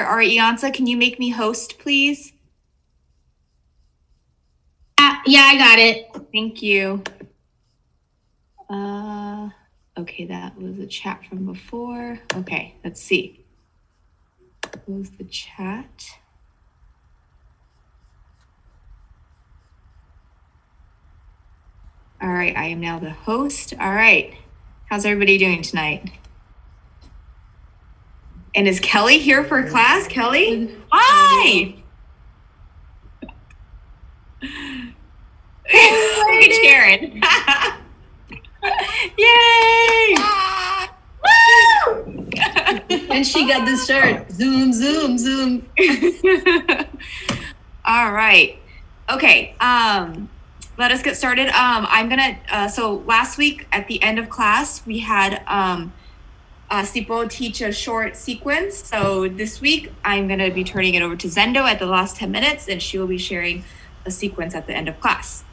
All right, Iansa, can you make me host, please? Yeah, I got it. Thank you. Okay, that was a chat from before. Okay, let's see. Close the chat. All right, I am now the host. All right, how's everybody doing tonight? And is Kelly here for class? Kelly? Hi! Look at Sharon. Yay! Woo! And she got this shirt. Zoom, zoom, zoom. All right. Okay. Let us get started. I'm gonna. So last week at the end of class, we had Sipo teach a short sequence. So this week, I'm gonna be turning it over to Zendo at the last 10 minutes, and she will be sharing a sequence at the end of class.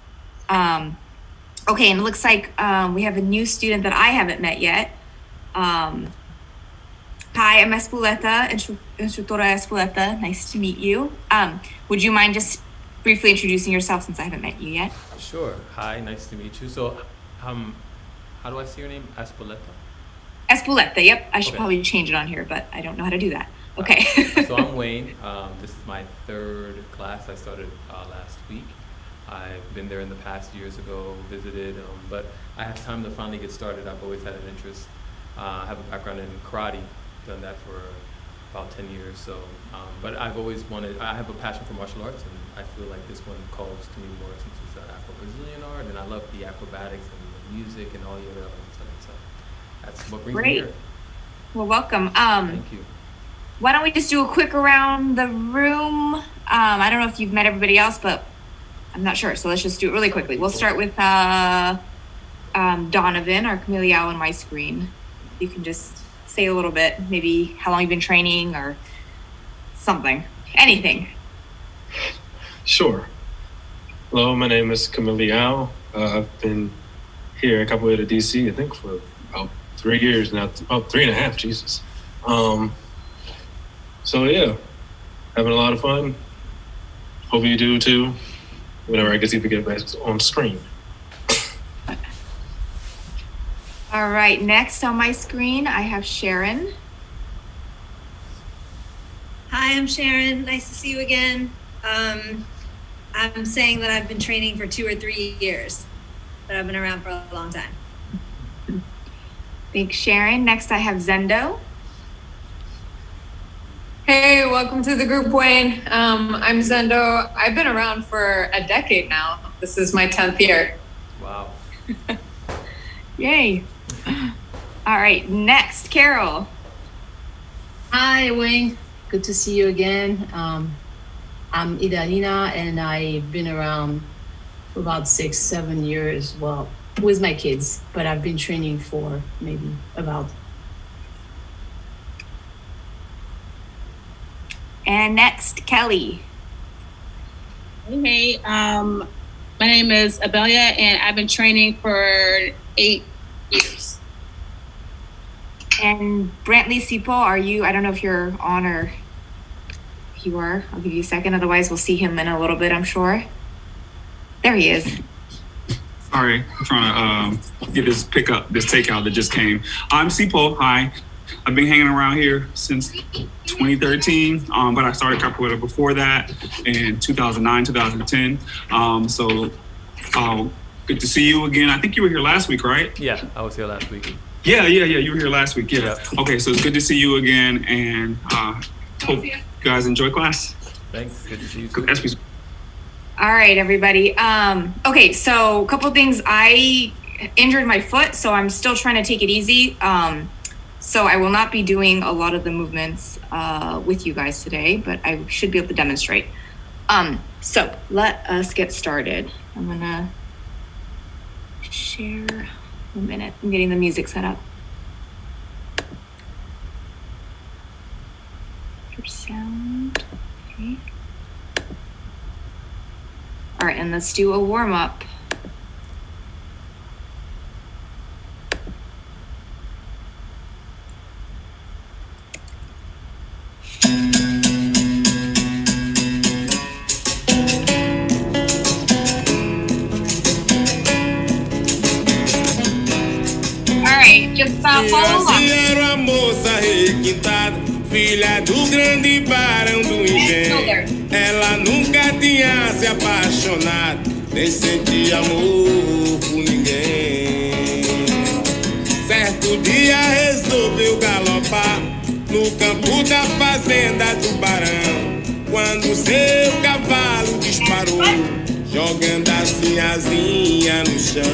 Okay, and it looks like we have a new student that I haven't met yet. Hi, I'm Espuleta, Instructora Espuleta. Nice to meet you. Would you mind just briefly introducing yourself since I haven't met you yet? Sure. Hi, nice to meet you. So, how do I say your name? Espuleta? Espuleta, yep. I should probably change it on here, but I don't know how to do that. Okay. So I'm Wayne. This is my third class. I started last week. I've been there in the past years ago, visited, but I have time to finally get started. I've always had an interest. I have a background in karate, done that for about 10 years. So, but I've always wanted, I have a passion for martial arts, and I feel like this one calls to me more since it's an Afro-Brazilian art, and I love the acrobatics and the music and all the other elements of it. So that's what brings me here. Well, welcome. Thank you. Why don't we just do a quick around the room? I don't know if you've met everybody else, but I'm not sure. So let's just do it really quickly. We'll start with Donovan, our Camille on my screen. You can just say a little bit, maybe how long you've been training or something, anything. Sure. Hello, my name is Camille. I've been here at Capoeira DC, I think, for about 3 years now, about 3.5, Jesus. So yeah, having a lot of fun. Hope you do too. Whenever I get to get back on screen. All right, next on my screen, I have Sharon. Hi, I'm Sharon. Nice to see you again. I'm saying that I've been training for 2 or 3 years, but I've been around for a long time. Thanks, Sharon. Next, I have Zendo. Hey, welcome to the group, Wayne. I'm Zendo. I've been around for a decade now. This is my 10th year. Wow. Yay. All right, next, Carol. Hi, Wayne. Good to see you again. I'm Idalina, and I've been around for about 6-7 years. Well, with my kids, but I've been training for maybe about. And next, Kelly. Hey, my name is Abelia, and I've been training for 8 years. And Brantley Sipo, are you, I don't know if you're on or if you are, I'll give you a second. Otherwise, we'll see him in a little bit, I'm sure. There he is. Sorry, I'm trying to get this takeout that just came. I'm Sipo. Hi. I've been hanging around here since 2013, but I started Capoeira before that in 2009, 2010. So good to see you again. I think you were here last week, right? Yeah, I was here last week. Yeah. You were here last week. Yeah. Okay, so it's good to see you again, and hope you guys enjoy class. Thanks. Good to see you too. All right, everybody. Okay, so a couple things. I injured my foot, so I'm still trying to take it easy. So I will not be doing a lot of the movements with you guys today, but I should be able to demonstrate. So let us get started. I'm gonna share a minute. I'm getting the music set up. For sound, okay. All right, and let's do a warm up. follow along. Era uma moça requintada, filha do grande barão do engenho. Ela nunca tinha se apaixonado, nem sentia amor por ninguém. Certo dia resolveu galopar no campo da fazenda do barão, quando seu cavalo disparou, jogando assim asinha no chão.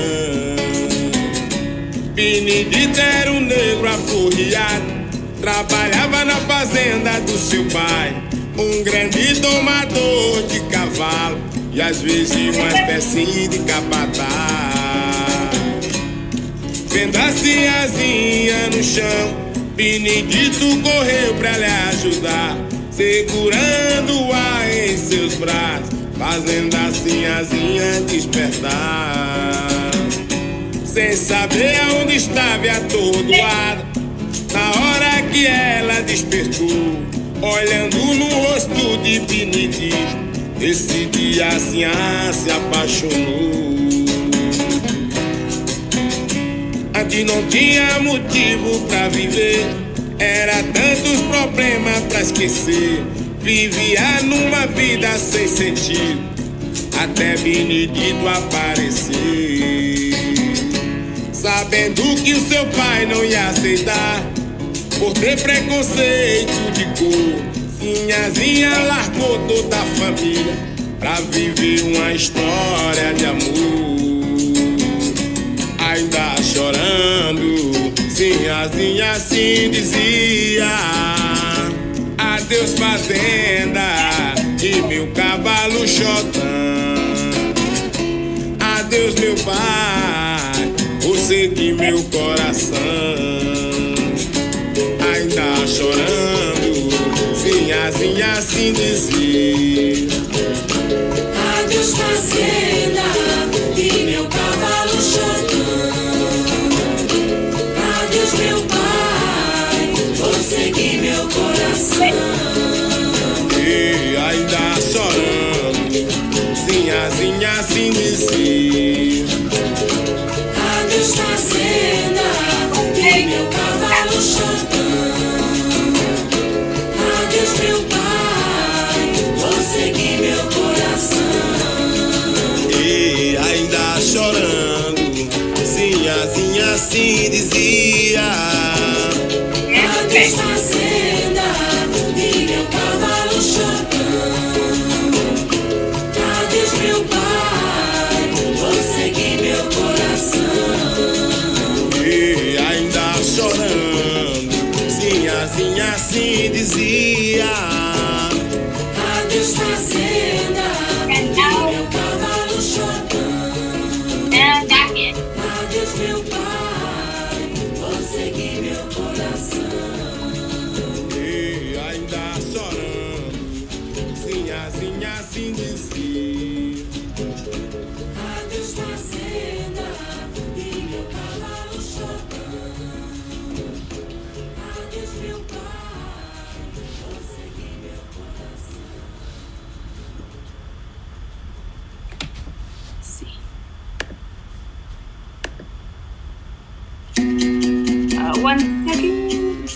Benedito era um negro aforriado, trabalhava na fazenda do seu pai, um grande domador de cavalo e às vezes uma espécie de capataz. Vendo assim asinha no chão, Benedito correu pra lhe ajudar, segurando-a em seus braços, fazendo assim asinha despertar. Sem saber aonde estava atordoada, na hora que ela despertou, olhando no rosto de Benedito, esse dia assim se apaixonou. Antes não tinha motivo pra viver, era tantos problemas pra esquecer, vivia numa vida sem sentido, até Benedito aparecer. Sabendo que o seu pai não ia aceitar, por ter preconceito de cor, Sinhazinha largou toda a família pra viver uma história de amor. Ainda chorando, Sinhazinha assim dizia: adeus fazenda e meu cavalo xotã, adeus meu pai, você que meu coração. Ainda chorando, Sinhazinha assim dizia: adeus fazenda e meu cavalo xotã, adeus meu pai, você que meu coração. E ainda chorando, Sinhazinha assim dizia: adeus fazenda e meu cavalo xotã, adeus meu pai, você que meu coração. E ainda chorando, Sinhazinha assim dizia: adeus fazenda e meu cavalo xotã, adeus meu pai, você que meu coração. e ainda chorando, Sinhazinha assim dizia: adeus fazenda e meu cavalo xotã, adeus meu pai, você que meu coração. e ainda chorando, Sinhazinha assim dizia: Adeus fazenda e meu cavalo xotã, adeus meu pai, você que meu coração. One second.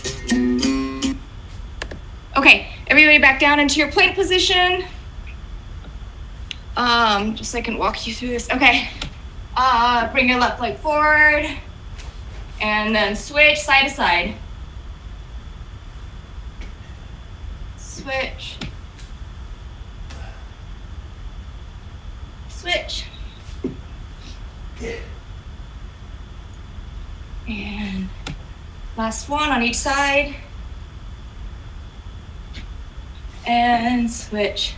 Okay, everybody back down into your plank position. Just so I can walk you through this. Okay. Bring your left leg forward and then switch side to side. Switch. Switch. And last one on each side. And switch.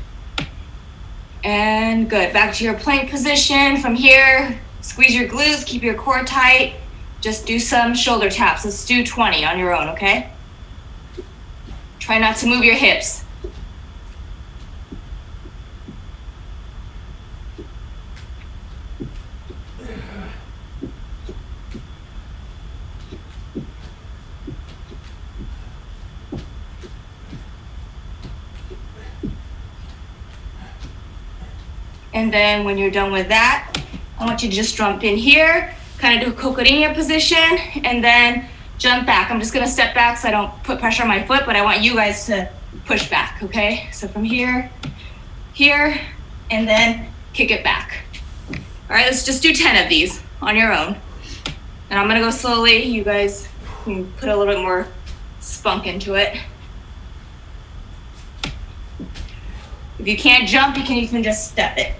And good. Back to your plank position. From here, squeeze your glutes, keep your core tight. Just do some shoulder taps. Let's do 20 on your own, okay? Try not to move your hips. And then when you're done with that, I want you to just jump in here, kind of do a coquinha position, and then jump back. I'm just gonna step back so I don't put pressure on my foot, but I want you guys to push back, okay? So from here, here, and then kick it back. All right, let's just do 10 of these on your own. And I'm gonna go slowly. You guys can put a little bit more spunk into it. If you can't jump, you can even just step it.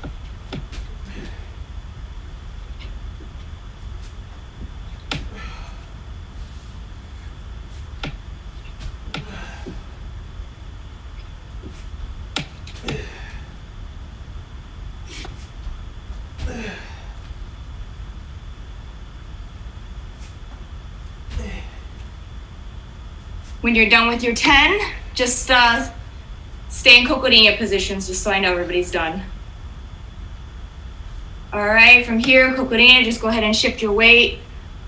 When you're done with your 10, just stay in cocodinha positions, just so I know everybody's done. All right, from here, cocodinha, just go ahead and shift your weight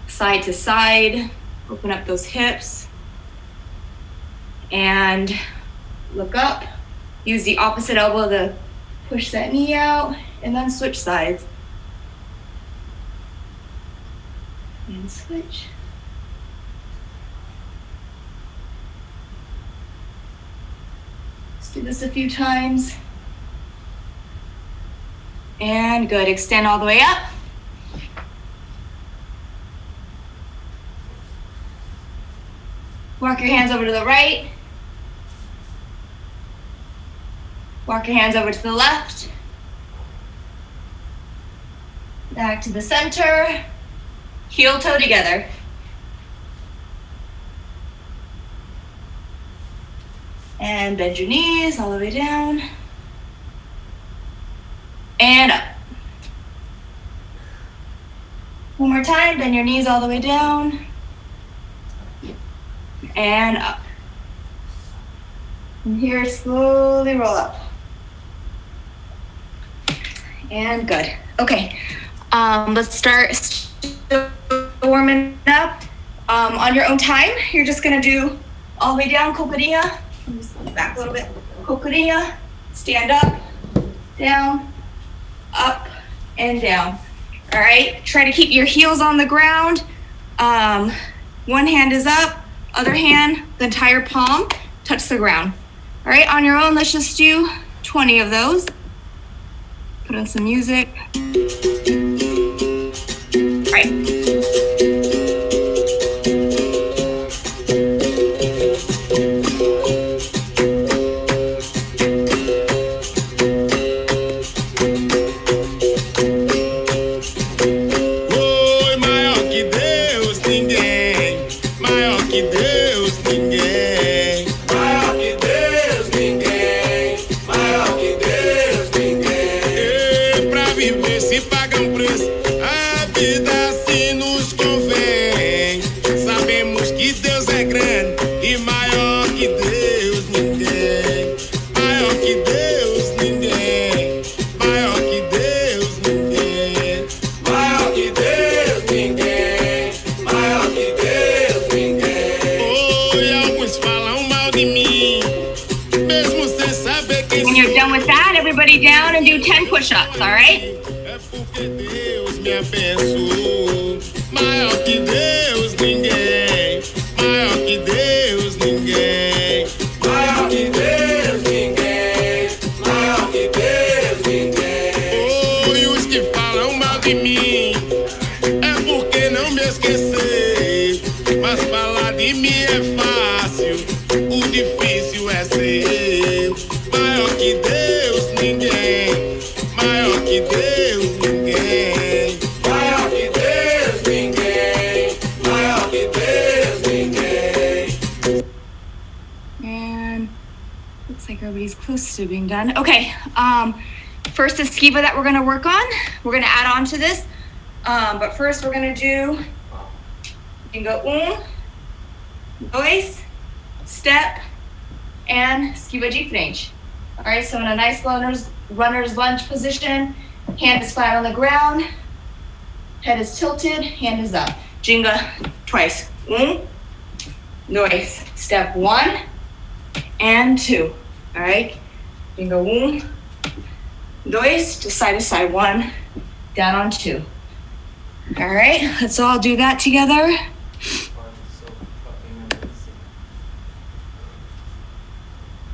side to side. Open up those hips. And look up. Use the opposite elbow to push that knee out, and then switch sides. And switch. Do this a few times. And good, extend all the way up. Walk your hands over to the right. Walk your hands over to the left. Back to the center. Heel toe together. And bend your knees all the way down. And up. One more time, bend your knees all the way down. And up. From here, slowly roll up. And good. Okay, let's start warming up. On your own time, you're just gonna do all the way down, cocodinha. Back a little bit. Cocodinha, stand up, down, up, and down. All right, try to keep your heels on the ground. One hand is up, other hand, the entire palm, touch the ground. All right, on your own, let's just do 20 of those. Put on some music. All right. Everybody down and do 10 push-ups, all right? Everybody's close to being done. Okay, first esquiva that we're gonna work on. We're gonna add on to this, but first we're gonna do, you can go dois, step, and esquiva de frente. All right, so in a nice runner's lunge position, hand is flat on the ground, head is tilted, hand is up. Ginga twice. Dois, step 1 and 2. All right, you can go dois, to side 1, down on 2. All right, let's all do that together.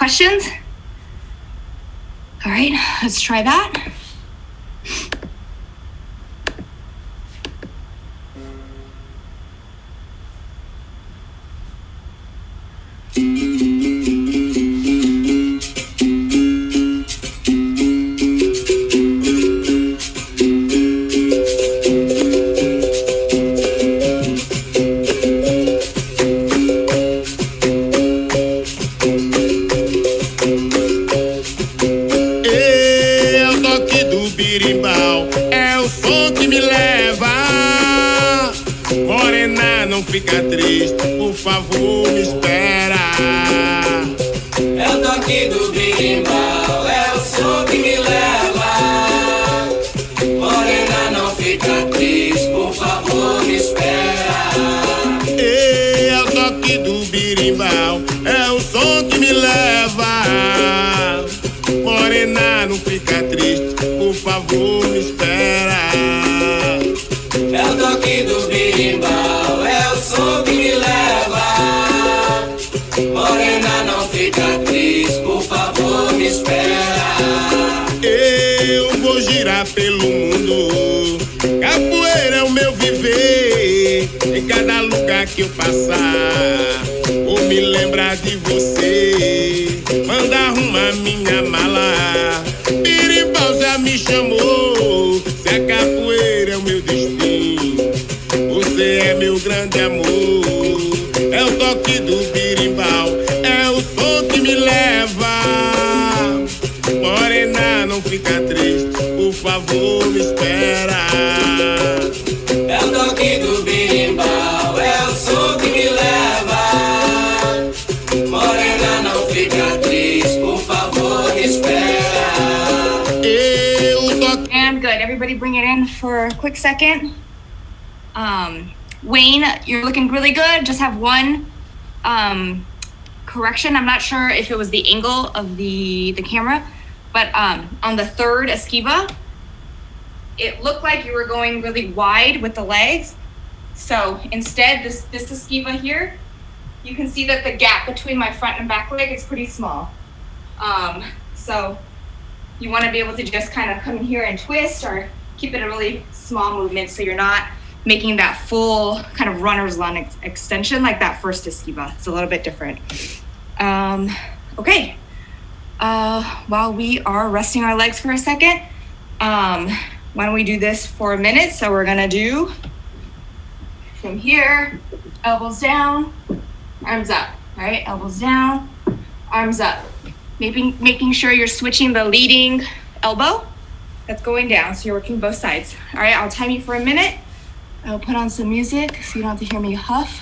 questions? All right, let's try that. É o toque do birimbau, é o som que me leva. Morena, não fica triste, por favor, me espera. É o toque do berimbau, é o som que me leva. Morena, não fica triste, por favor, me espera. É o toque do birimbau, é o som que me leva. Morena, não fica triste, por favor, me espera. É o toque do berimbau, é o som que me leva. Morena, não fica triste, por favor, me espera. Eu vou girar pelo mundo, capoeira é o meu viver. Em cada lugar que eu passar, vou me lembrar de você. Manda arrumar minha mala, birimbau já me chamou. Se a capoeira é o meu destino, você é meu grande amor. É o toque do birimbau, é o som que me leva. Morena, não fica triste, por favor, me espera. É o toque do berimbau, é o som que me leva. Morena, não fica triste, por favor, me espera. Eu toque. And good. Everybody bring it in for a quick second. Wayne, you're looking really good. Just have one correction. I'm not sure if it was the angle of the camera, but on the third esquiva, it looked like you were going really wide with the legs. So instead, this esquiva here, you can see that the gap between my front and back leg is pretty small. So you want to be able to just kind of come in here and twist or keep it a really small movement so you're not making that full kind of runner's lung extension like that first esquiva. It's a little bit different. Okay. While we are resting our legs for a second, why don't we do this for a minute? So we're gonna do from here, elbows down, arms up, all right? Elbows down, arms up. Making sure you're switching the leading elbow that's going down, so you're working both sides. All right, I'll time you for a minute. I'll put on some music so you don't have to hear me huff.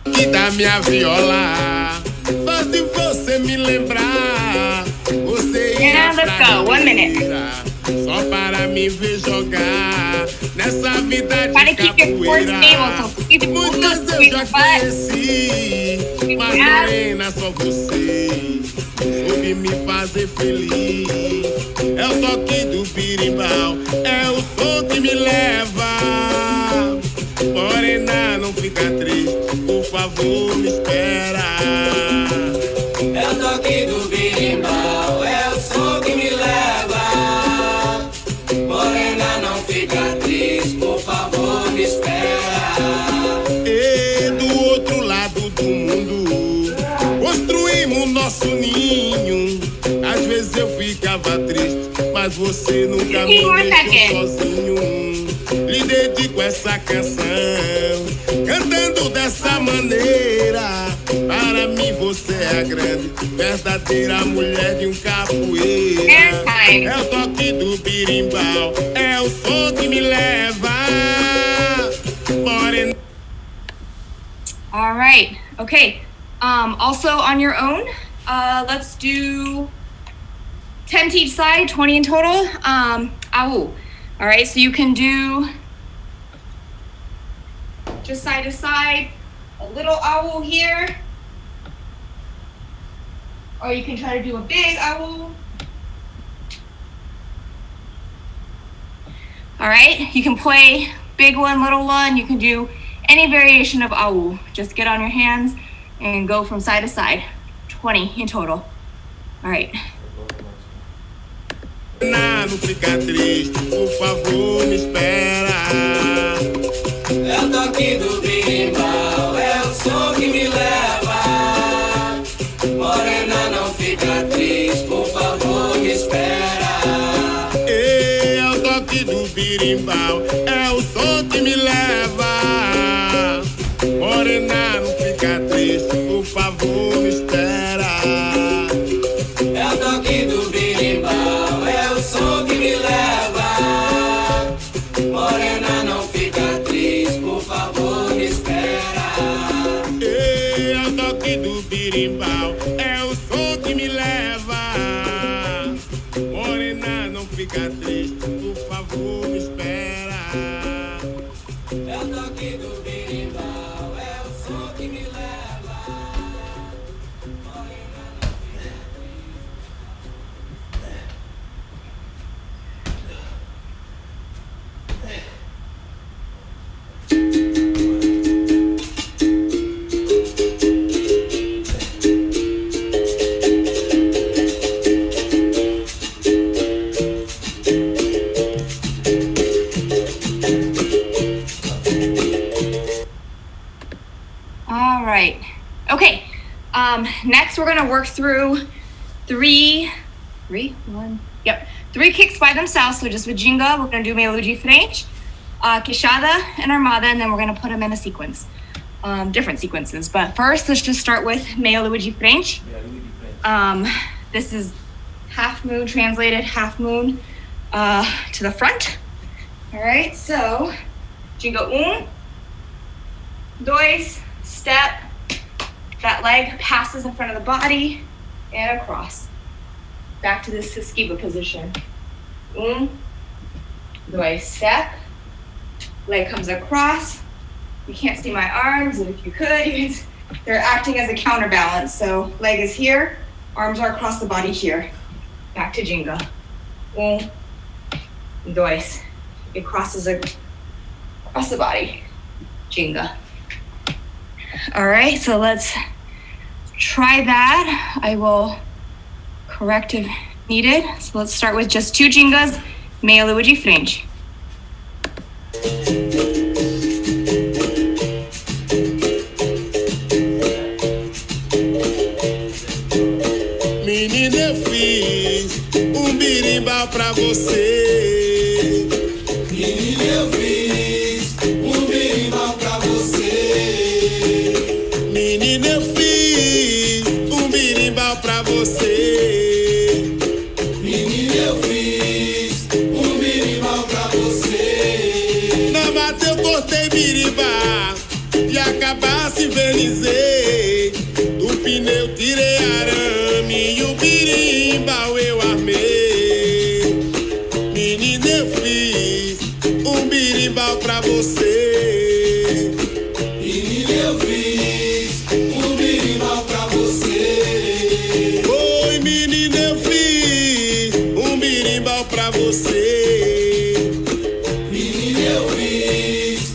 Que da minha viola faz de você me lembrar. Você ia And let's pra go. 1 minute. capoeira só para me ver jogar nessa vida Try de to keep your core capoeira. stable, so keep it Muitas cool, eu sweet já butt. conheci, mas morena só você soube me fazer feliz. É o toque do birimbau, é o som que me leva. Morena, não fica triste, por favor, me espera. É o toque do berimbau, é o som que me leva. Morena, não fica triste, por favor, me espera. E do outro lado do mundo, construímos nosso ninho. Às vezes eu ficava triste, mas você nunca me deixou sozinho. Lhe dedico essa canção, cantando dessa maneira. Para mim você é a grande, verdadeira mulher de um capoeira. É o toque do birimbau, é o som que me leva. Morena. All right, okay. Also on your own, let's do 10 to each side, 20 in total. Au. All right, so you can do just side to side, a little owl here, or you can try to do a big owl. All right, you can play big one, little one. You can do any variation of owl. Just get on your hands and go from side to side. 20 in total. All right. Não fica triste, por favor, me espera. É o toque do berimbau, é o som que me leva. Morena, não fica triste, por favor, me espera. É o toque do berimbau, é o som que me leva. Morena, não fica triste, por favor, me espera. É o toque do berimbau, é o som que me leva. Morena, não fica triste, por favor, me espera. É o toque do berimbau, é o som que me leva. Morena, não fica triste, por favor, me espera. É o toque do berimbau, é o som que me leva. Morena, não fica All right. Okay. Next, we're going to work through three kicks by themselves. So just with Jinga, we're going to do meia lua de frente, queixada, and armada, and then we're going to put them in a sequence, different sequences. But first, let's just start with meia lua de frente. This is half moon translated, half moon to the front. All right, so Jinga dois, step, that leg passes in front of the body, and across. Back to this esquiva position. Dois, step, leg comes across. You can't see my arms, and if you could, they're acting as a counterbalance. So leg is here, arms are across the body here. Back to Jinga. Dois. It crosses across the body. Jinga. All right, so let's try that. I will correct if needed. So let's start with just two Jingas, meia lua de frente. Menina, eu fiz birimbau pra você. Menina, eu fiz berimbau pra você. Menina, eu fiz birimbau pra você. Menina, eu fiz berimbau pra você. Na mata eu cortei birimbau e acabasse invernizei. Do pneu tirei arame e o birimbau eu armei. Menina, eu fiz birimbau pra você. Menina, eu fiz berimbau pra você. Oi, menina, eu fiz birimbau pra você. Menina, eu fiz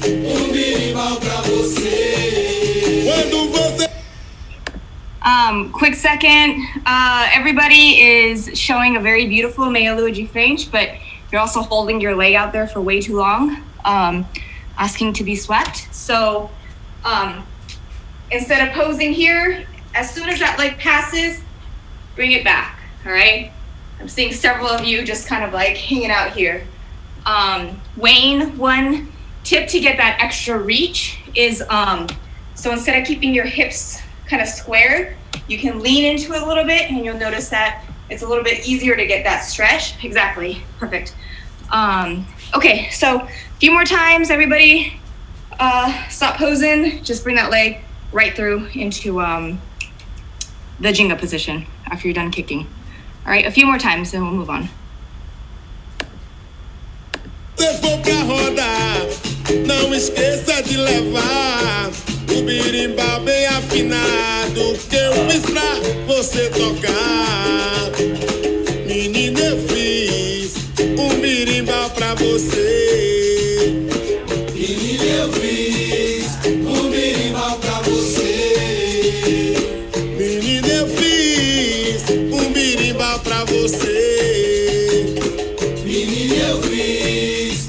berimbau pra você. Quando você Quick second. Everybody is showing a very beautiful meia lua de frente, but you're also holding your leg out there for way too long, asking to be swept. So instead of posing here, as soon as that leg passes, bring it back, all right? I'm seeing several of you just kind of like hanging out here. Wayne, one tip to get that extra reach is, so instead of keeping your hips kind of squared, you can lean into it a little bit and you'll notice that it's a little bit easier to get that stretch. Exactly, perfect. Okay, so a few more times, everybody stop posing, just bring that leg right through into the Jinga position after you're done kicking. All right, a few more times and we'll move on. você for pra rodar, não esqueça de levar o birimbau bem afinado que eu fiz pra você tocar. Menina, eu fiz birimbau pra você. Menina, eu fiz berimbau pra você. Menina, eu fiz você. Menina, eu fiz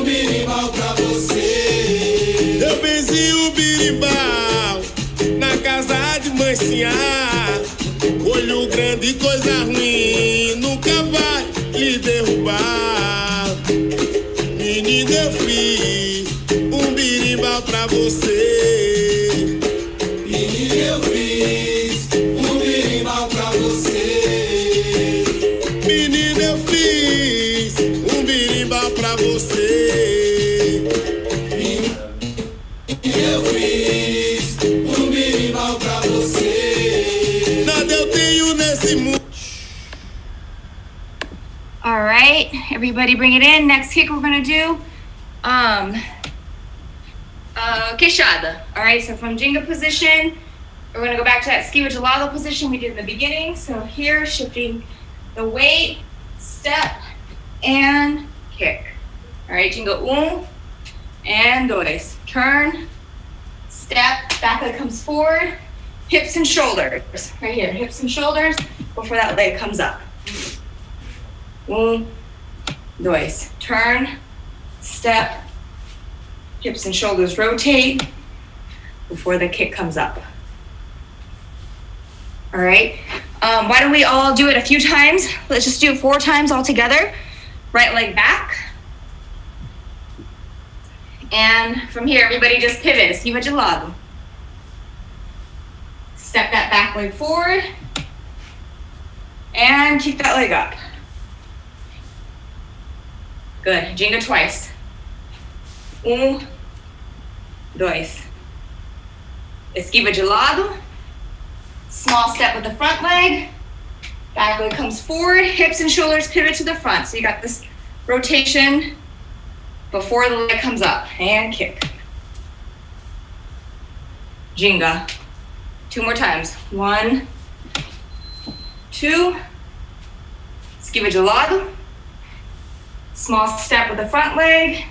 birimbau pra você. Eu benzi o birimbau na casa de mansinha. Olho grande, coisa ruim, nunca vai lhe derrubar. Menina, eu fiz birimbau pra você. Menina, eu fiz birimbau pra você. Menina, eu fiz birimbau pra você. Menina, eu fiz birimbau pra você. Nada eu tenho nesse mundo. All right, everybody bring it in. Next kick we're gonna do, queixada. All right, so from Jenga position, we're gonna go back to that esquiva de lado position we did in the beginning. So here, shifting the weight, step, and kick. All right, Jenga and dois. Turn, step, back leg comes forward, hips and shoulders. Right here, hips and shoulders before that leg comes up. Dois. Turn, step, hips and shoulders rotate before the kick comes up. All right. Why don't we all do it a few times? Let's just do it 4 times all together. Right leg back. And from here, everybody just pivot. Esquiva de lado. Step that back leg forward. And kick that leg up. Good. Jenga twice. Dois. Esquiva de lado. Small step with the front leg. Back leg comes forward. Hips and shoulders pivot to the front. So you got this rotation before the leg comes up. And kick. Jenga. 2 more times. 1, 2. Esquiva de lado. Small step with the front leg,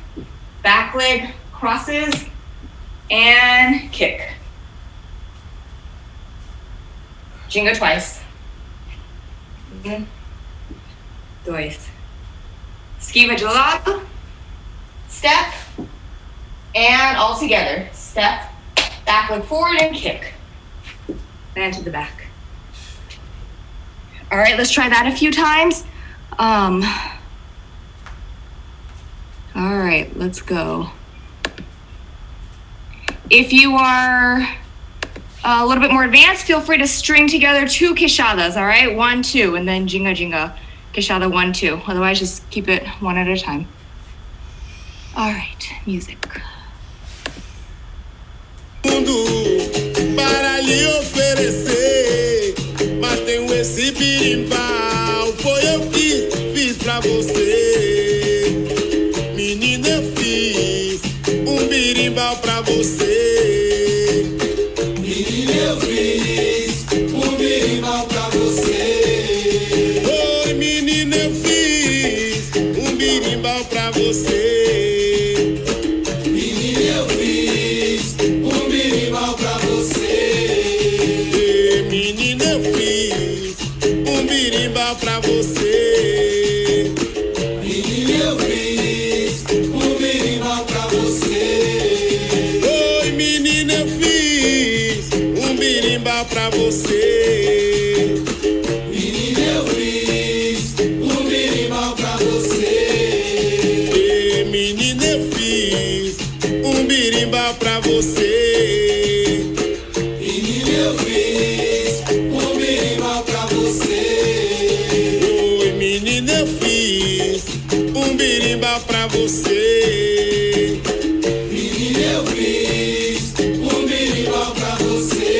back leg crosses, and kick. Jenga twice. Dois. Esquiva de lado, step, and all together. Step, back leg forward, and kick. And to the back. All right, let's try that a few times. All right, let's go. If you are a little bit more advanced, feel free to string together 2 queixadas, all right? 1, 2, and then Jenga, Jenga. Queixada 1, 2. Otherwise, just keep it one at a time. All right, music. Para lhe oferecer, mas tenho esse birimbau, foi eu que fiz pra você. Menina, eu fiz birimbau pra você. Menina, eu fiz birimbau pra você. Oi, menina, eu fiz birimbau pra você. Menina, eu fiz birimbau pra você. Menina, eu fiz birimbau pra você. Menina, eu fiz birimbau pra você. Oi, menina, eu fiz birimbau pra você. Menina, eu fiz birimbau pra você. Menina, eu fiz birimbau pra você. Menina, eu fiz birimbau pra você. Oi, menina, eu fiz birimbau pra você. Menina, eu fiz birimbau pra você.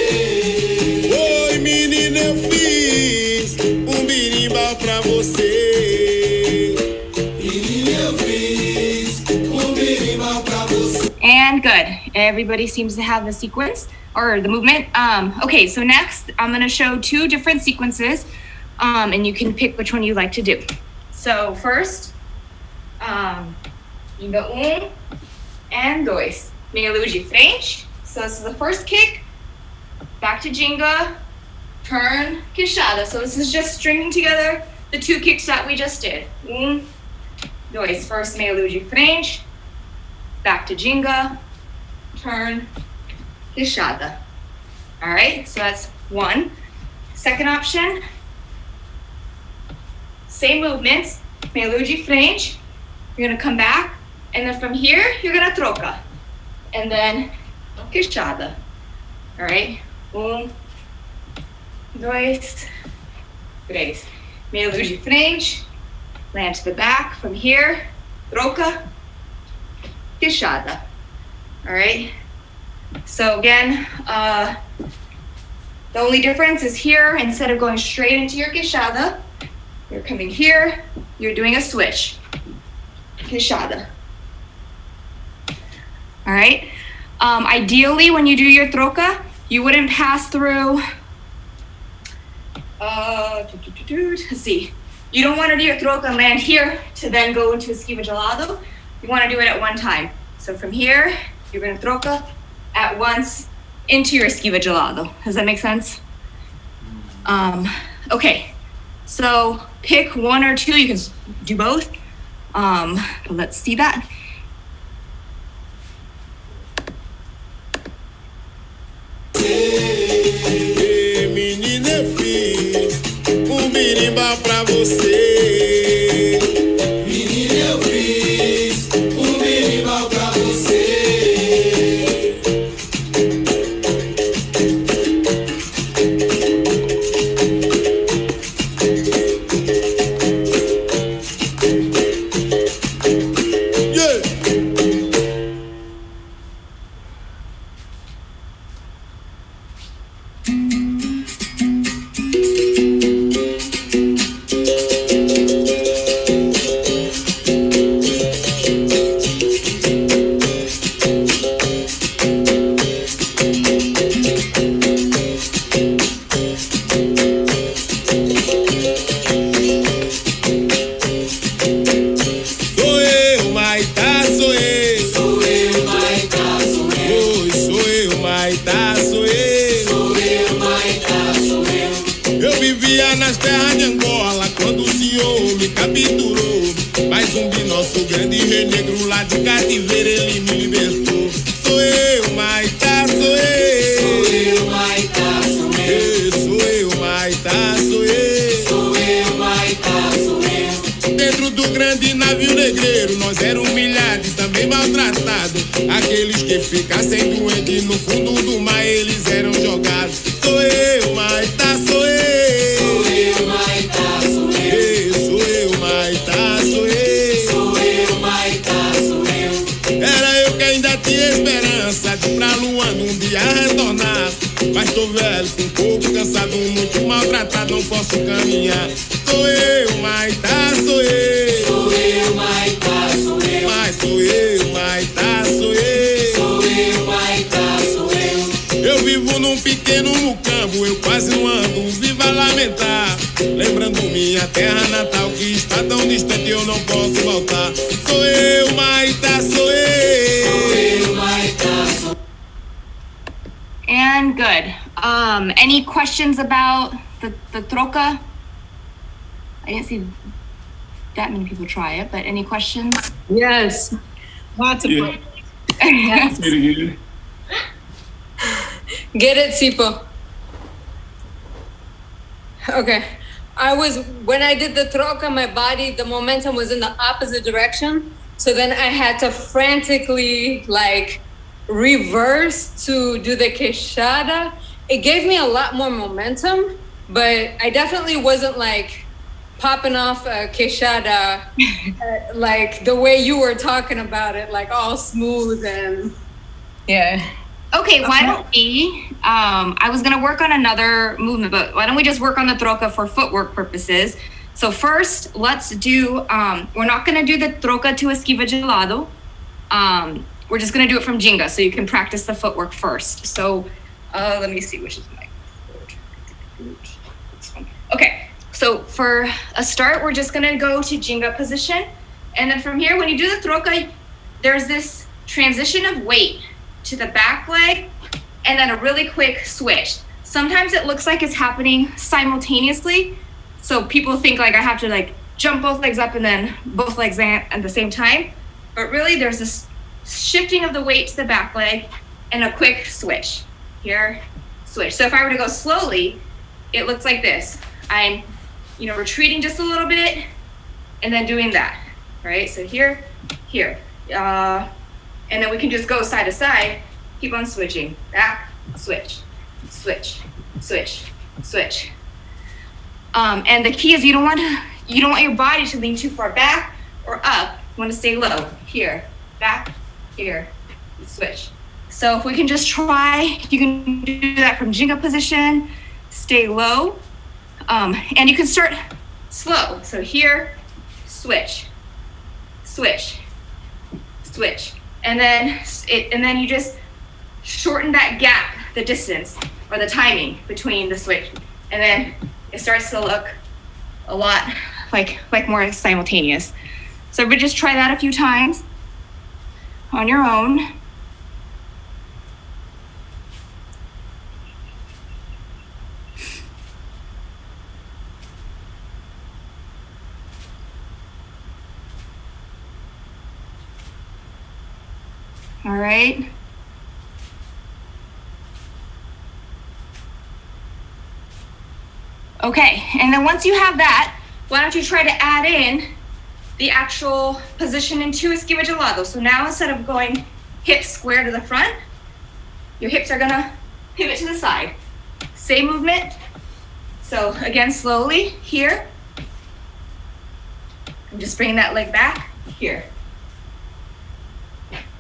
Oi, menina, eu fiz birimbau pra você. Menina, eu fiz birimbau pra você. And good. Everybody seems to have the sequence or the movement. Okay, so next I'm gonna show 2 different sequences, and you can pick which one you like to do. So first, Jenga and dois. Meia lua de frente. So this is the first kick. Back to Jenga. Turn, queixada. So this is just stringing together the 2 kicks that we just did. 1, 2. First, meia lua de frente, back to ginga, turn, queixada. All right, so that's 1. Second option, same movements, meia lua de frente. You're gonna come back, and then from here, you're gonna troca. And then queixada. All right, 1, 2, 3. Meia lua de frente, land to the back. From here, troca, queixada. All right. So again, the only difference is here, instead of going straight into your queixada, you're coming here, you're doing a switch. Queixada. All right. Ideally, when you do your troca, you wouldn't pass through, let's see. You don't want to do your troca and land here to then go into esquiva gelado. You want to do it at one time. So from here, you're going to troca at once into your esquiva gelado. Does that make sense? Okay. So pick 1 or 2. You can do both. Let's see that. Ei, menina, eu fiz birimbau pra você. Menina, eu fiz birimbau pra você. Nas terras de Angola, quando o senhor me capturou, mas zumbi, nosso grande rei negro lá de cativeiro, ele me libertou. Sou eu, Maitá, sou eu. Sou eu, Maitá, sou eu. Sou eu, Maitá, sou eu. Sou eu, Maitá, sou eu. Dentro do grande navio negreiro, nós éramos humilhados e também maltratados. Aqueles que ficassem doentes no fundo do mar, eles eram jogados. Sou eu, Maitá, sou eu. Esperança de pra lua num dia retornar. Mas tô velho, com corpo cansado, muito maltratado, não posso caminhar. Sou eu, Maitá, sou eu. Sou eu, Maitá, sou eu. Mas sou eu, Maitá, sou eu. Sou eu, Maitá, sou eu. Eu vivo num pequeno mucambo, eu quase não ando, vivo a lamentar. Lembrando minha terra natal, que está tão distante, eu não posso voltar. Sou eu, Maitá, sou eu. And good. Any questions about the troca? I didn't see that many people try it, but any questions? Yes. Lots of fun. Yes. Get it, Sipo. Okay. When I did the troca, my body, the momentum was in the opposite direction. So then I had to frantically reverse to do the queixada. It gave me a lot more momentum, but I definitely wasn't popping off a queixada like the way you were talking about it, all smooth and yeah. Okay, why don't we, I was gonna work on another movement, but why don't we just work on the troca for footwork purposes? So first, let's do, we're not gonna do the troca to esquiva gelado. We're just gonna do it from ginga, so you can practice the footwork first. So let me see which is my this one. Okay, so for a start, we're just gonna go to ginga position. And then from here, when you do the troca, there's this transition of weight to the back leg, and then a really quick switch. Sometimes it looks like it's happening simultaneously. So people think like I have to like jump both legs up and then both legs at the same time. But really there's this shifting of the weight to the back leg and a quick switch. Here, switch. So if I were to go slowly, it looks like this. I'm, retreating just a little bit and then doing that, right? So here, and then we can just go side to side, keep on switching, back, switch, switch, switch, switch. And the key is you don't want your body to lean too far back or up. You want to stay low. Here, back, here, switch. So if we can just try, you can do that from Jinga position, stay low, and you can start slow. So here, switch, switch, switch, and then you just shorten that gap, the distance or the timing between the switch, and then it starts to look a lot like more simultaneous. So everybody just try that a few times on your own. All right. Okay, and then once you have that, why don't you try to add in the actual position into esquiva gelado. So now instead of going hips square to the front, your hips are gonna pivot to the side. Same movement. So again, slowly, here. I'm just bringing that leg back, here.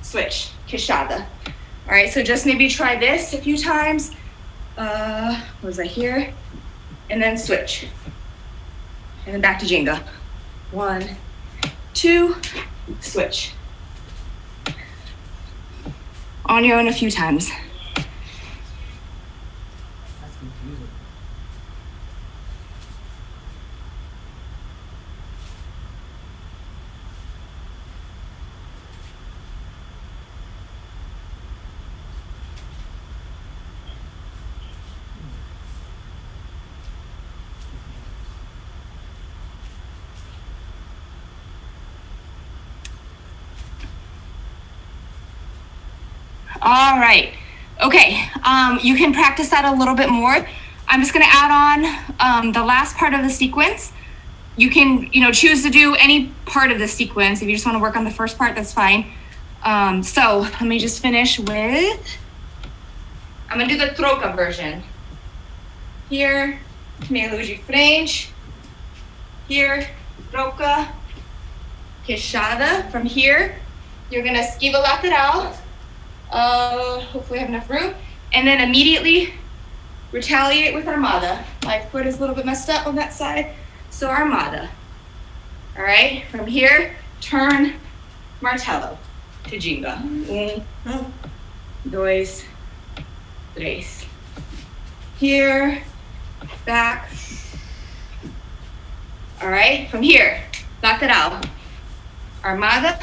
Switch, queixada. All right, so just maybe try this a few times. What was that here? And then switch. And then back to Jinga. 1, 2, switch. On your own a few times. That's confusing. All right. Okay. You can practice that a little bit more. I'm just going to add on the last part of the sequence. You can, choose to do any part of the sequence. If you just want to work on the first part, that's fine. So let me just finish with, I'm going to do the troca version. Here, meia luz de frente. Here, troca, queixada. From here, you're going to esquiva lateral. Hopefully I have enough room. And then immediately retaliate with armada. My foot is a little bit messed up on that side. So armada. All right, from here, turn martelo to Jinga. 1, 2, 3. Here, back. All right, from here, lateral. Armada,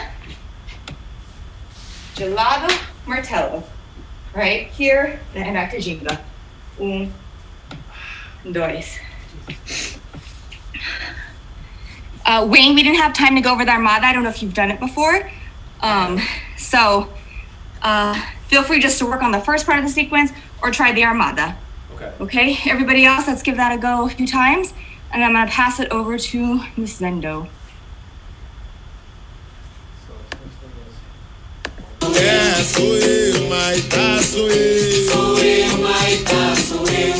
gelado, martelo. Right here, and back to Jinga. 1, 2. Wayne, we didn't have time to go over the armada. I don't know if you've done it before. So feel free just to work on the first part of the sequence or try the armada. Okay, everybody else, let's give that a go a few times. And I'm gonna pass it over to Miss Zendo. É, sou eu, Maitá, sou eu. Sou eu, Maitá, sou eu.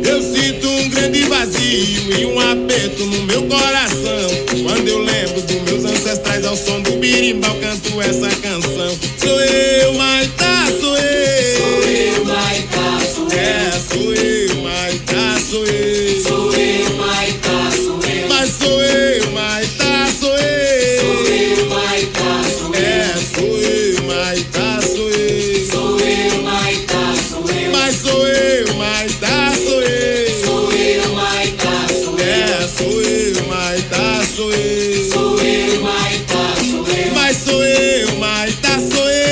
Eu sinto um grande vazio e um aperto no meu coração. Quando eu lembro dos meus ancestrais ao som do birimbau, canto essa canção. Sou eu, Maitá, sou eu. Sou eu, Maitá, sou eu. É, sou eu, Maitá, sou eu. Sou eu, Maitá, sou eu. Mas sou eu, Maitá, sou eu. Sou eu, Maitá, sou eu. É, sou eu, Maitá, sou eu. Sou eu, Maitá, sou eu. Mas sou eu, Maitá, sou eu. Sou eu, Maitá, sou eu. É, sou eu, Maitá, sou eu. Sou eu, Maitá, sou eu. Mas sou eu, Maitá, sou eu.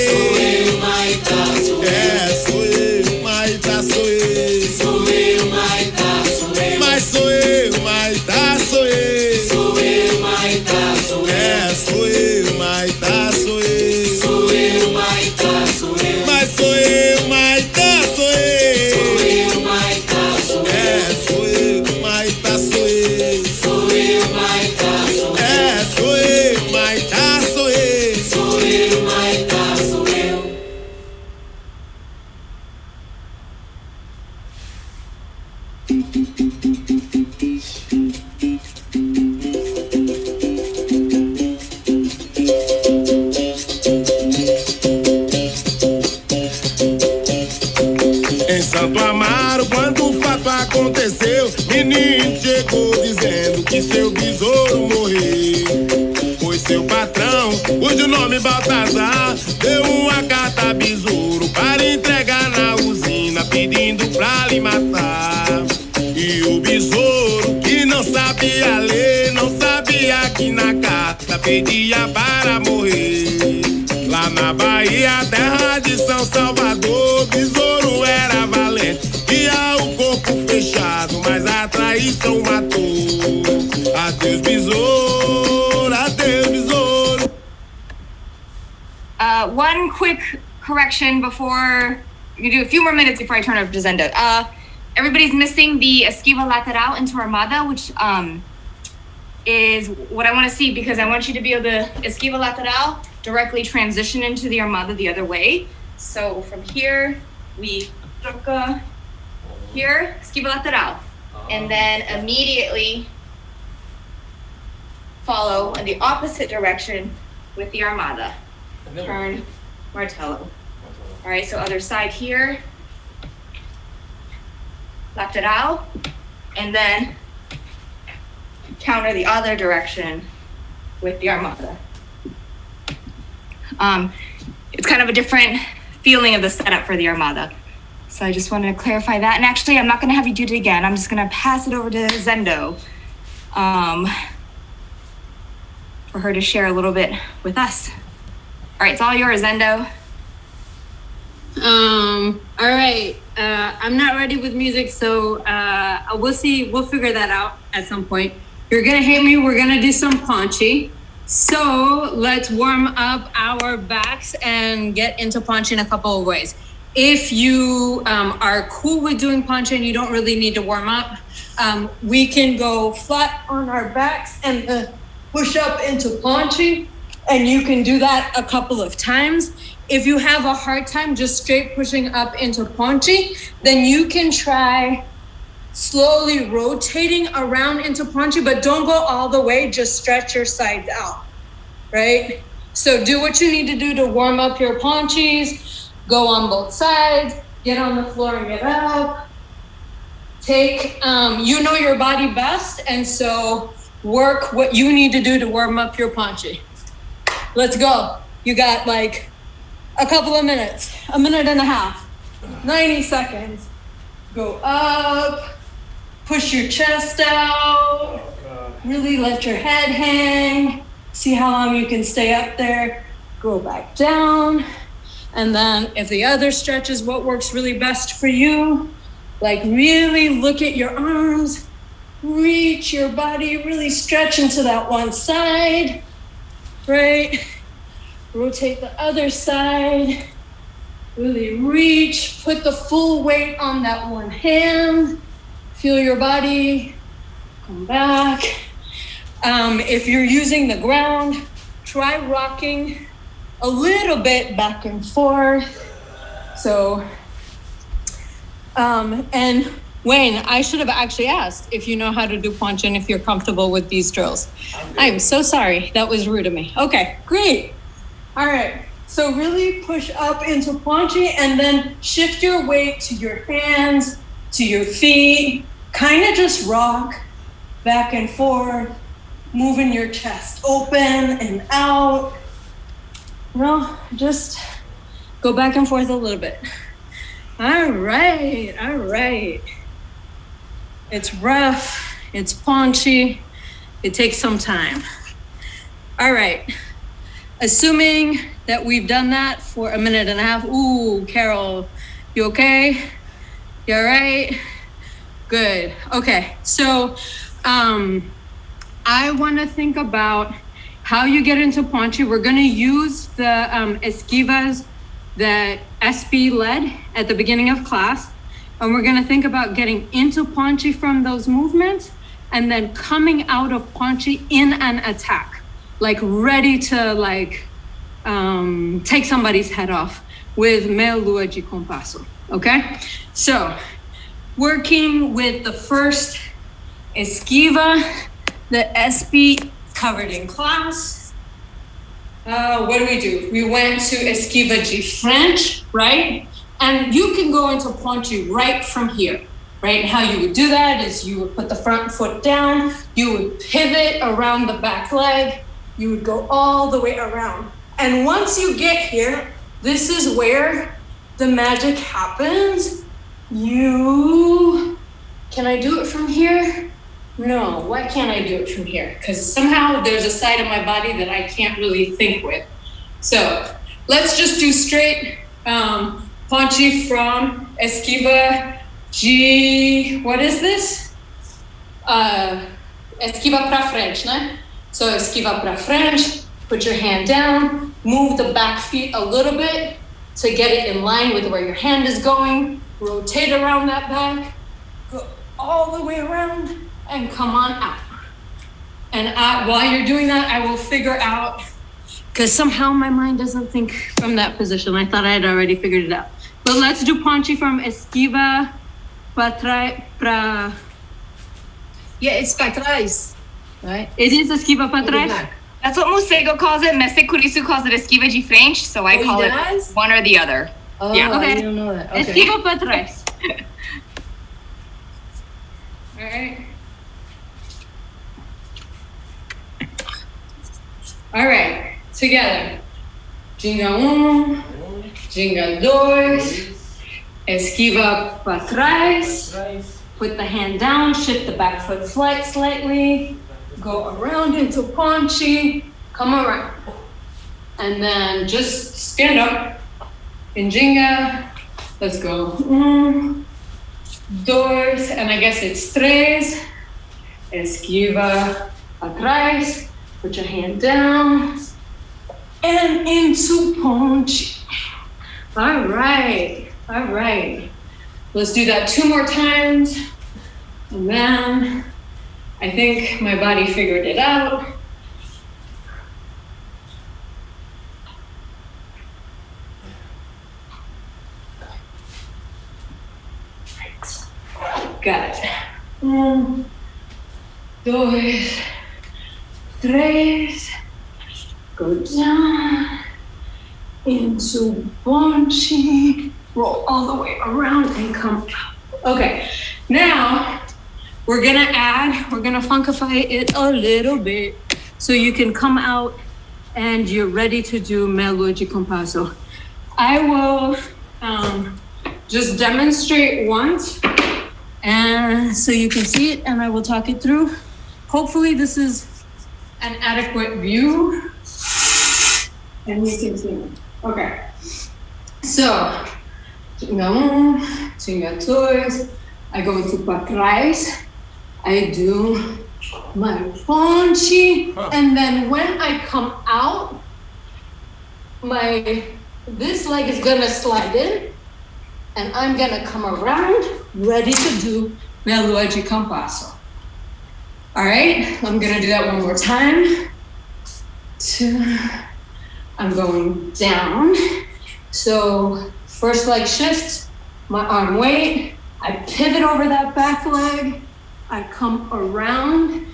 Sou eu, Maitá, sou eu. É, sou eu, Maitá, sou eu. Sou eu, Maitá, sou eu. Mas sou eu, Maitá, o besouro morrer. Pois seu patrão, cujo nome Baltazar, deu uma carta a besouro para entregar na usina, pedindo pra lhe matar. E o besouro, que não sabia ler, não sabia que na carta pedia para morrer. Lá na Bahia, terra de São Salvador, besouro era valente, ia o corpo fechado, mas a traição matou. Adeus besouro, adeus besouro. One quick correction before we do a few more minutes before I turn over to Zendo. Everybody's missing the esquiva lateral into armada, which is what I want to see, because I want you to be able to esquiva lateral directly transition into the armada the other way. So from here, we troca here, esquiva lateral, and then immediately follow in the opposite direction with the armada. Turn martello. All right, so other side here, lateral, and then counter the other direction with the armada. It's kind of a different feeling of the setup for the armada. So I just wanted to clarify that. And actually, I'm not going to have you do it again. I'm just going to pass it over to Zendo for her to share a little bit with us. All right, it's all yours, Zendo. All right. I'm not ready with music, so we'll see. We'll figure that out at some point. You're gonna hate me. We're gonna do some Ponchi. So let's warm up our backs and get into Ponchi in a couple of ways. If you are cool with doing Ponchi and you don't really need to warm up, we can go flat on our backs and push up into Ponchi, and you can do that a couple of times. If you have a hard time just straight pushing up into Ponchi, then you can try slowly rotating around into Ponchi, but don't go all the way, just stretch your sides out, right? So do what you need to do to warm up your Ponchis, go on both sides, get on the floor and get up. Take, you know your body best, and so work what you need to do to warm up your Ponchi. Let's go. You got like a couple of minutes, a minute and a half, 90 seconds. Go up, push your chest out, really let your head hang. See how long you can stay up there. Go back down. And then if the other stretch is what works really best for you, like really look at your arms, reach your body, really stretch into that one side, right? Rotate the other side, really reach, put the full weight on that one hand, feel your body, come back. If you're using the ground, try rocking a little bit back and forth. So, and Wayne, I should have actually asked if you know how to do Ponchi and if you're comfortable with these drills. I'm so sorry, that was rude of me. Okay, great. All right, so really push up into Ponchi and then shift your weight to your hands, to your feet, kind of just rock back and forth, moving your chest open and out. No, just go back and forth a little bit. All right. It's rough, it's Ponchi, it takes some time. All right. Assuming that we've done that for a minute and a half. Ooh, Carol, you okay? You all right? Good. Okay, so I want to think about how you get into Ponchi. We're going to use the esquivas that SB led at the beginning of class, and we're going to think about getting into Ponchi from those movements and then coming out of Ponchi in an attack. Like ready to take somebody's head off with meia lua de compasso, okay? So working with the first esquiva that SB covered in class. What do? We went to esquiva de French, right? And you can go into Ponchi right from here. right? And how you would do that is you would put the front foot down, you would pivot around the back leg, you would go all the way around. And once you get here, this is where the magic happens. Can I do it from here? No, why can't I do it from here? Because somehow there's a side of my body that I can't really think with. So let's just do straight ponche from esquiva G, what is this? Esquiva pra frente, né? So esquiva pra frente, put your hand down, move the back feet a little bit to get it in line with where your hand is going, rotate around that back, go all the way around, and come on out. And while you're doing that, I will figure out, because somehow my mind doesn't think from that position. I thought I had already figured it out. But let's do ponche from esquiva pra... Yeah, it's para trás, right? It is esquiva pra trás? That's what Musego calls it. Mestre Kurisu calls it esquiva de frente, so I call it one or the other. Oh, yeah. Okay. I don't know that. Okay. Esquiva pra trás. All right. All right, together. Ginga ginga dois, esquiva para trás. Put the hand down, shift the back foot slightly, go around into ponche, come around. And then just stand up in ginga. Let's go. Dos, and I guess it's tres. Esquiva para trás. Put your hand down and into ponche. All right. Let's do that 2 more times. And then I think my body figured it out. Got it. 1, 2, 3. Go down into ponche. Roll all the way around and come out. Okay, now we're gonna funkify it a little bit so you can come out and you're ready to do Merlot de Compasso. I will just demonstrate once and so you can see it and I will talk it through. Hopefully this is an adequate view and you can see it. Okay, so Ginga dois, I go into para trás, I do my ponche, and then when I come out, this leg is gonna slide in, and I'm gonna come around, ready to do Merlot de Compasso. All right, I'm gonna do that one more time. 2, I'm going down, so first leg shifts, my arm weight, I pivot over that back leg, I come around,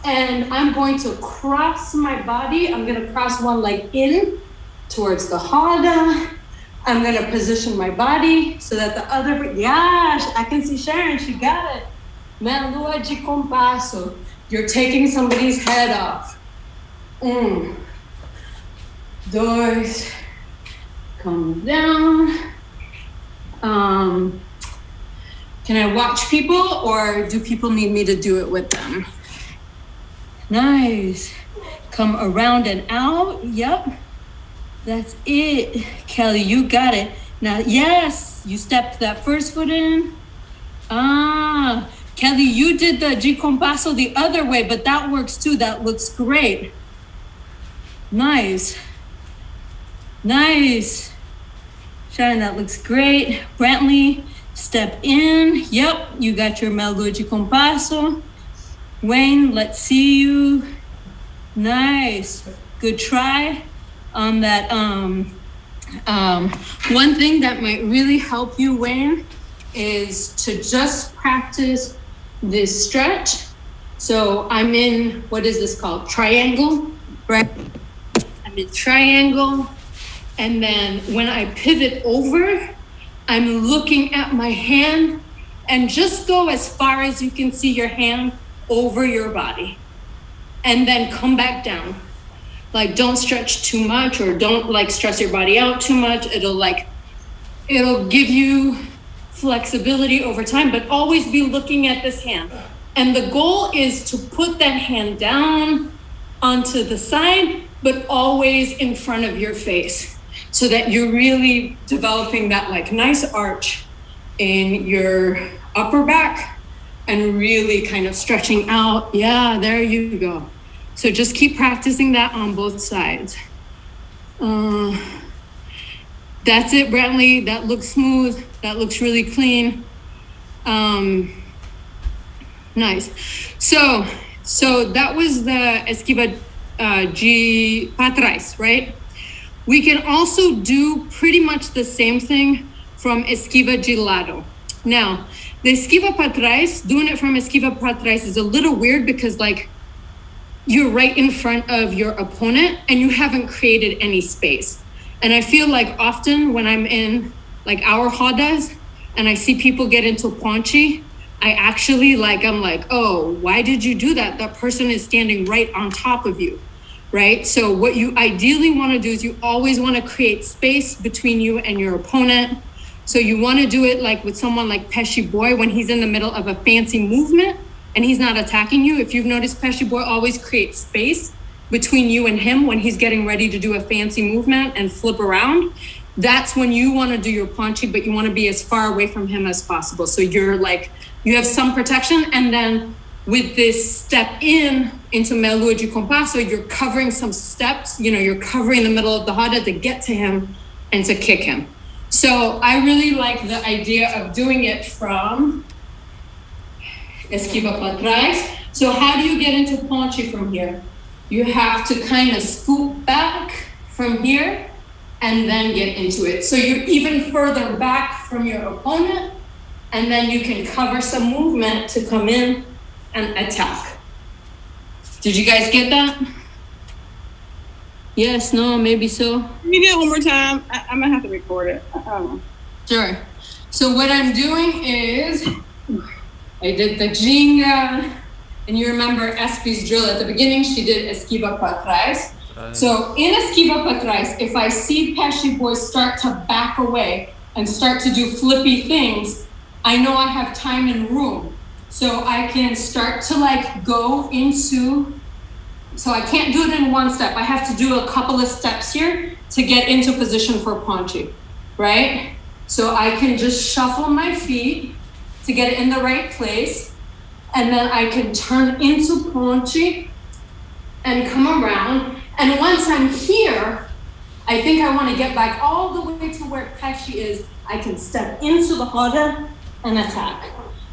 and I'm going to cross my body. I'm gonna cross one leg in towards the roda. I'm gonna position my body so that the other, I can see Sharon, she got it. Merlot de Compasso. You're taking somebody's head off. 1, 2, come down. Can I watch people or do people need me to do it with them? Nice. Come around and out. Yep. That's it. Kelly, you got it. Now, yes, you stepped that first foot in. Kelly, you did the G Compasso the other way, but that works too. That looks great. Nice. Sharon, that looks great. Brantley, step in. Yep, you got your Merlot de Compasso. Wayne, let's see you. Nice. Good try on that. One thing that might really help you, Wayne, is to just practice this stretch. So I'm in, what is this called? Triangle, right? I'm in triangle. And then when I pivot over, I'm looking at my hand and just go as far as you can see your hand over your body. And then come back down. Like, don't stretch too much, or don't like stress your body out too much. It'll give you flexibility over time, but always be looking at this hand. And the goal is to put that hand down onto the side, but always in front of your face, so that you're really developing that like nice arch in your upper back and really kind of stretching out. Yeah, there you go. So just keep practicing that on both sides. That's it, Brantley. That looks smooth. That looks really clean. Nice. So that was the esquiva G para trás, right? We can also do pretty much the same thing from esquiva de lado. Now, the esquiva para trás, doing it from esquiva para trás is a little weird because like you're right in front of your opponent and you haven't created any space. And I feel like often when I'm in like our rodas and I see people get into ponche, I actually I'm like, oh, why did you do that? That person is standing right on top of you, right? So what you ideally want to do is you always want to create space between you and your opponent. So you want to do it like with someone like Pesci Boy when he's in the middle of a fancy movement and he's not attacking you. If you've noticed, Pesci Boy always creates space between you and him when he's getting ready to do a fancy movement and flip around. That's when you want to do your ponche, but you want to be as far away from him as possible. So you're like, you have some protection, and then with this step into meia lua de compasso, you're covering some steps, you're covering the middle of the roda to get to him and to kick him. So I really like the idea of doing it from esquiva para trás. So how do you get into ponche from here? You have to kind of scoop back from here and then get into it. So you're even further back from your opponent, and then you can cover some movement to come in and attack. Did you guys get that? Yes, no, maybe so. Can you do it one more time? I'm gonna have to record it. Sure. So what I'm doing is, I did the ginga, and you remember Espy's drill at the beginning, she did esquiva para trás. So in esquiva para trás, if I see Pesci Boy start to back away and start to do flippy things, I know I have time and room. So I can start to go into, so I can't do it in one step. I have to do a couple of steps here to get into position for ponche, right? So I can just shuffle my feet to get it in the right place. And then I can turn into ponche and come around. And once I'm here, I think I want to get back all the way to where Pesci is. I can step into the roda and attack.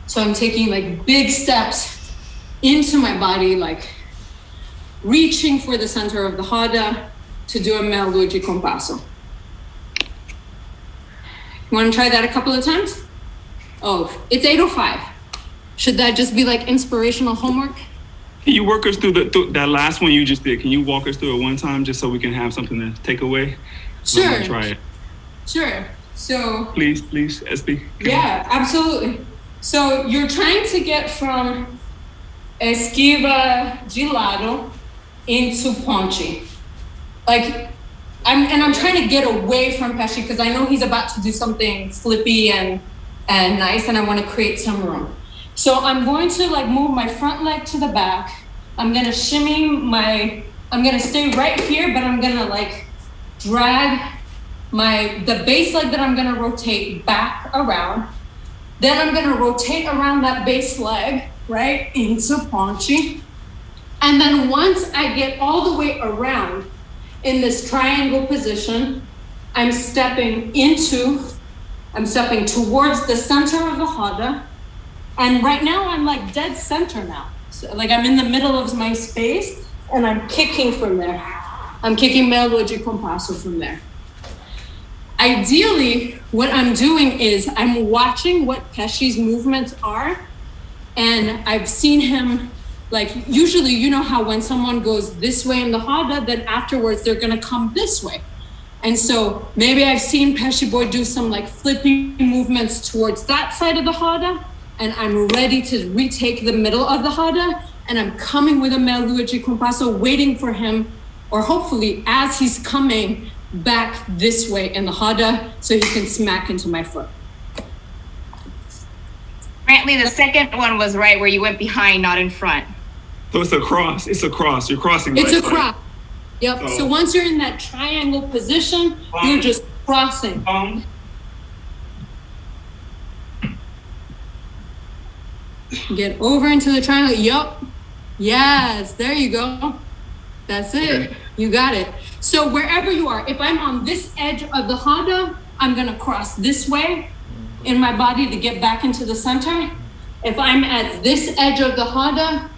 So I'm taking big steps into my body, reaching for the center of the roda to do a meia lua de compasso. You want to try that a couple of times? Oh, it's 8:05. Should that just be inspirational homework? Can you work us through that last one you just did? Can you walk us through it one time just so we can have something to take away? Sure. I'm gonna try it. Sure. So. Please, SB. Yeah, absolutely. So you're trying to get from esquiva de lado into ponche. I'm trying to get away from Pesci because I know he's about to do something flippy and nice, and I want to create some room. So I'm going to move my front leg to the back. I'm going to shimmy I'm going to stay right here, but I'm going to drag the base leg that I'm going to rotate back around. Then I'm going to rotate around that base leg, right, into ponche. And then once I get all the way around in this triangle position, I'm stepping towards the center of the roda. And right now I'm dead center now. So I'm in the middle of my space and I'm kicking from there. I'm kicking meia lua de compasso from there. Ideally, what I'm doing is I'm watching what Pesci's movements are. And I've seen him, usually, you know how when someone goes this way in the roda, then afterwards they're gonna come this way. And so maybe I've seen Pesci Boy do some flipping movements towards that side of the roda. and I'm ready to retake the middle of the hada, and I'm coming with a melua de compasso, waiting for him, or hopefully as he's coming back this way in the hada, so he can smack into my foot. Brantley, the second one was right where you went behind, not in front. So it's a cross. It's a cross. You're crossing. It's right a cross. Yep. So once you're in that triangle position, you're just crossing. Get over into the triangle. Yup. Yes. There you go. That's it. Okay. You got it. So wherever you are, if I'm on this edge of the hada, I'm going to cross this way in my body to get back into the center. If I'm at this edge of the hada,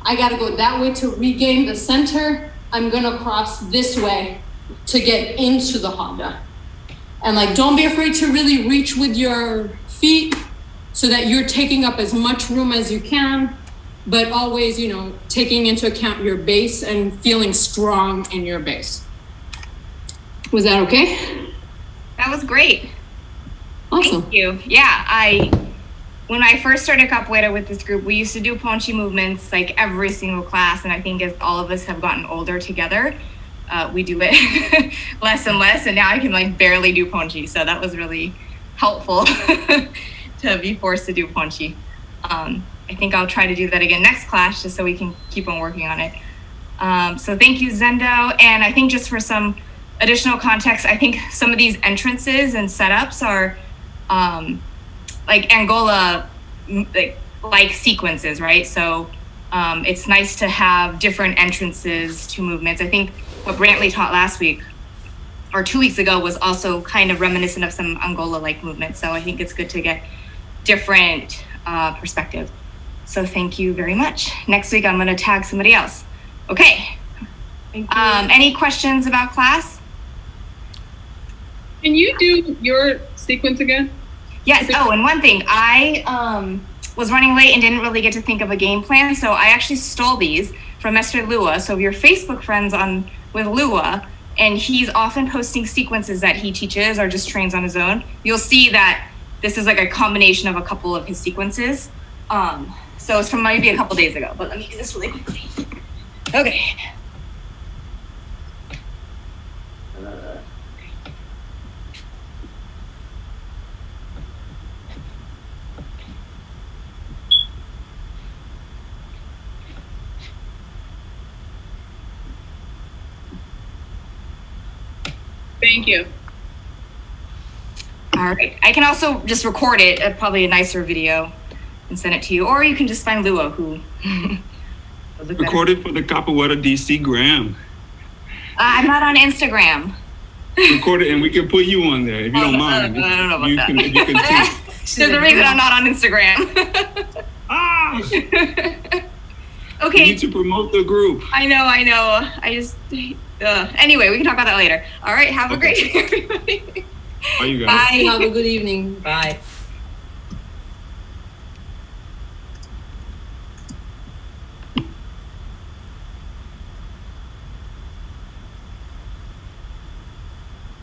I got to go that way to regain the center. I'm going to cross this way to get into the hada. And like, don't be afraid to really reach with your feet so that you're taking up as much room as you can, but always, you know, taking into account your base and feeling strong in your base. Was that okay? That was great. Awesome. Thank you. Yeah, when I first started capoeira with this group, we used to do ponche movements like every single class, and I think as all of us have gotten older together, we do it less and less, and now I can like barely do ponche, so that was really helpful to be forced to do ponche. I think I'll try to do that again next class just so we can keep on working on it. So thank you, Zendo. And I think just for some additional context, I think some of these entrances and setups are like Angola like sequences, right? So it's nice to have different entrances to movements. I think what Brantley taught last week or 2 weeks ago was also kind of reminiscent of some Angola-like movements. So I think it's good to get different perspective. So thank you very much. Next week, I'm gonna tag somebody else. Okay. Any questions about class? Can you do your sequence again? Yes. Oh, and one thing, I was running late and didn't really get to think of a game plan, so I actually stole these from Mr. Lua. So if you're Facebook friends with Lua, and he's often posting sequences that he teaches or just trains on his own, you'll see that this is like a combination of a couple of his sequences. So it's from maybe a couple days ago, but let me do this really quickly. Okay. Thank you. All right. I can also just record it, probably a nicer video, and send it to you. Or you can just find Lua, who record it for the Capoeira DC Gram. I'm not on Instagram. Record it and we can put you on there if you don't mind. I don't know about that. You can teach. There's a reason I'm not on Instagram. Okay. You need to promote the group. I know. I just, anyway, we can talk about that later. All right. Have a great day, everybody. Bye, you guys. Bye. Have a good evening. Bye.